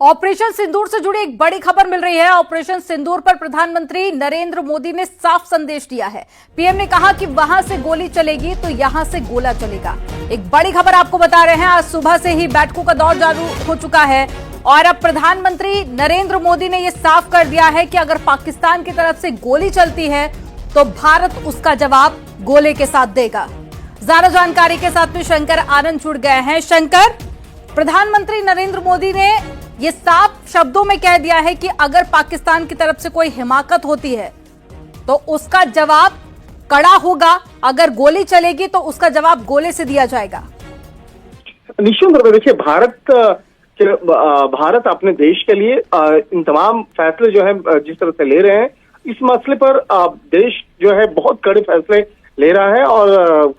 Operation सिंदूर से जुड़ी एक बड़ी खबर मिल रही है। ऑपरेशन सिंदूर पर प्रधानमंत्री नरेंद्र मोदी ने साफ संदेश दिया है। पीएम ने कहा कि वहां से गोली चलेगी तो यहां से गोला चलेगा। एक बड़ी खबर आपको बता रहे हैं। आज सुबह से ही बैठकों का दौर चालू हो चुका है और अब प्रधानमंत्री नरेंद्र मोदी ने यह साफ कर दिया है कि अगर पाकिस्तान की तरफ से गोली चलती है तो भारत उसका जवाब गोले के साथ देगा। ज्यादा जानकारी के साथ में शंकर आनंद जुड़ गए हैं। शंकर, प्रधानमंत्री नरेंद्र मोदी ने ये साफ शब्दों में कह दिया है कि अगर पाकिस्तान की तरफ से कोई हिमाकत होती है तो उसका जवाब कड़ा होगा। अगर गोली चलेगी तो उसका जवाब गोले से दिया जाएगा। निश्चित रूप से देखिए, भारत अपने देश के लिए इन तमाम फैसले जो है जिस तरह से ले रहे हैं, इस मसले पर देश जो है बहुत कड़े फैसले ले रहा है। और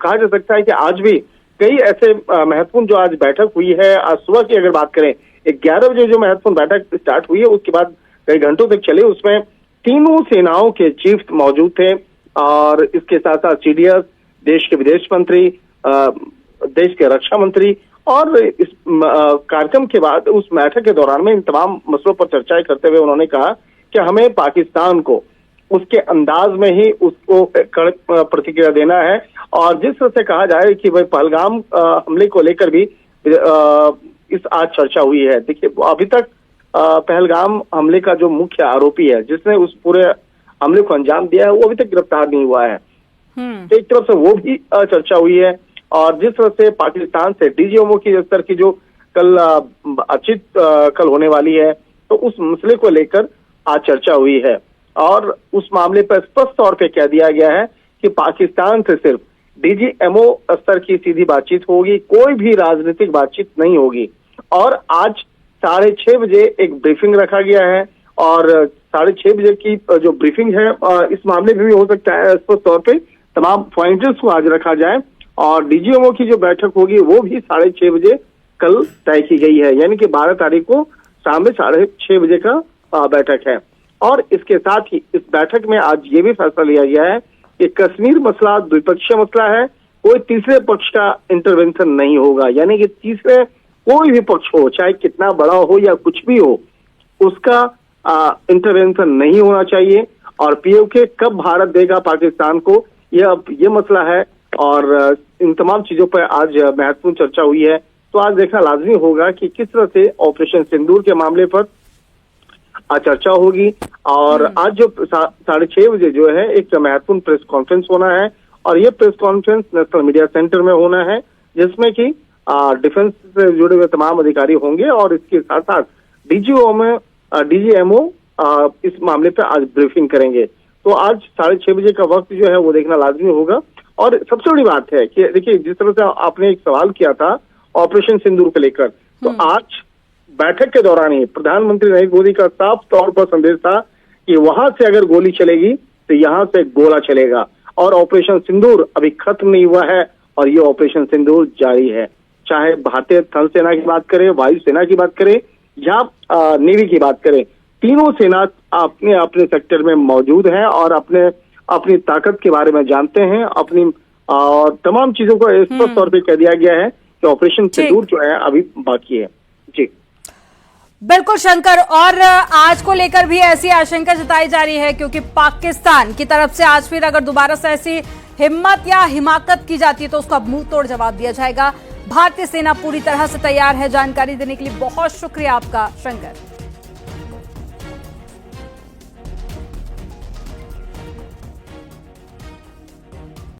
कहा जा सकता है कि आज भी कई ऐसे महत्वपूर्ण जो आज बैठक हुई है, आज सुबह की अगर बात करें 11 बजे जो महत्वपूर्ण बैठक स्टार्ट हुई है, उसके बाद कई घंटों तक चले। उसमें तीनों सेनाओं के चीफ मौजूद थे और इसके साथ साथ सीडीएस, देश के विदेश मंत्री, देश के रक्षा मंत्री। और इस कार्यक्रम के बाद उस बैठक के दौरान में इन तमाम मसलों पर चर्चाएं करते हुए उन्होंने कहा कि हमें पाकिस्तान को उसके अंदाज में ही उसको कड़क प्रतिक्रिया देना है। और जिस तरह से कहा जाए कि भाई पहलगाम हमले को लेकर भी इस आज चर्चा हुई है। देखिए, अभी तक पहलगाम हमले का जो मुख्य आरोपी है, जिसने उस पूरे हमले को अंजाम दिया है, वो अभी तक गिरफ्तार नहीं हुआ है। एक तरफ से वो भी चर्चा हुई है और जिस तरह से पाकिस्तान से डीजीएमओ की स्तर की जो कल बातचीत कल होने वाली है, तो उस मसले को लेकर आज चर्चा हुई है। और उस मामले पर स्पष्ट तौर पे कह दिया गया है कि पाकिस्तान से सिर्फ डीजीएमओ स्तर की सीधी बातचीत होगी, कोई भी राजनीतिक बातचीत नहीं होगी। और आज 6:30 बजे एक ब्रीफिंग रखा गया है और 6:30 बजे की जो ब्रीफिंग है इस मामले में भी हो सकता है स्पष्ट तौर पे तमाम पॉइंटर्स को आज रखा जाए। और डीजीएमओ की जो बैठक होगी वो भी 6:30 बजे कल तय की गई है, यानी कि 12 तारीख को शाम में 6:30 बजे का बैठक है। और इसके साथ ही इस बैठक में आज ये भी फैसला लिया गया है कि कश्मीर मसला द्विपक्षीय मसला है, कोई तीसरे पक्ष का इंटरवेंशन नहीं होगा। यानी कि तीसरे कोई भी पक्ष हो, चाहे कितना बड़ा हो या कुछ भी हो, उसका इंटरवेंशन नहीं होना चाहिए। और पीओके कब भारत देगा पाकिस्तान को, ये मसला है। और इन तमाम चीजों पर आज महत्वपूर्ण चर्चा हुई है। तो आज देखना लाजमी होगा कि किस तरह से ऑपरेशन सिंदूर के मामले पर आज चर्चा होगी। और आज जो 6:30 बजे जो है एक महत्वपूर्ण प्रेस कॉन्फ्रेंस होना है और ये press conference national media centre में होना है, जिसमें कि डिफेंस से जुड़े हुए तमाम अधिकारी होंगे। और इसके साथ साथ डीजीएमओ इस मामले पर आज ब्रीफिंग करेंगे। तो आज 6:30 बजे का वक्त जो है वो देखना लाजमी होगा। और सबसे बड़ी बात है कि देखिए, जिस तरह से आपने एक सवाल किया था ऑपरेशन सिंदूर को लेकर, तो आज बैठक के दौरान ही प्रधानमंत्री नरेंद्र मोदी का साफ तौर पर संदेश था कि वहां से अगर गोली चलेगी तो यहां से गोला चलेगा। और ऑपरेशन सिंदूर अभी खत्म नहीं हुआ है और ये ऑपरेशन सिंदूर जारी है। चाहे भारतीय थल सेना की बात करें, वायुसेना की बात करें या नेवी की बात करें, तीनों सेना अपने अपने सेक्टर में मौजूद हैं और अपनी ताकत के बारे में जानते हैं। अपनी और तमाम चीजों को स्पष्ट तौर पर कह दिया गया है कि ऑपरेशन सिंदूर जो है अभी बाकी है। जी बिल्कुल शंकर, और आज को लेकर भी ऐसी आशंका जताई जा रही है क्योंकि पाकिस्तान की तरफ से आज फिर अगर दोबारा से ऐसी हिम्मत या हिमाकत की जाती है तो उसका मुंह तोड़ जवाब दिया जाएगा। भारतीय सेना पूरी तरह से तैयार है। जानकारी देने के लिए बहुत शुक्रिया आपका शंकर।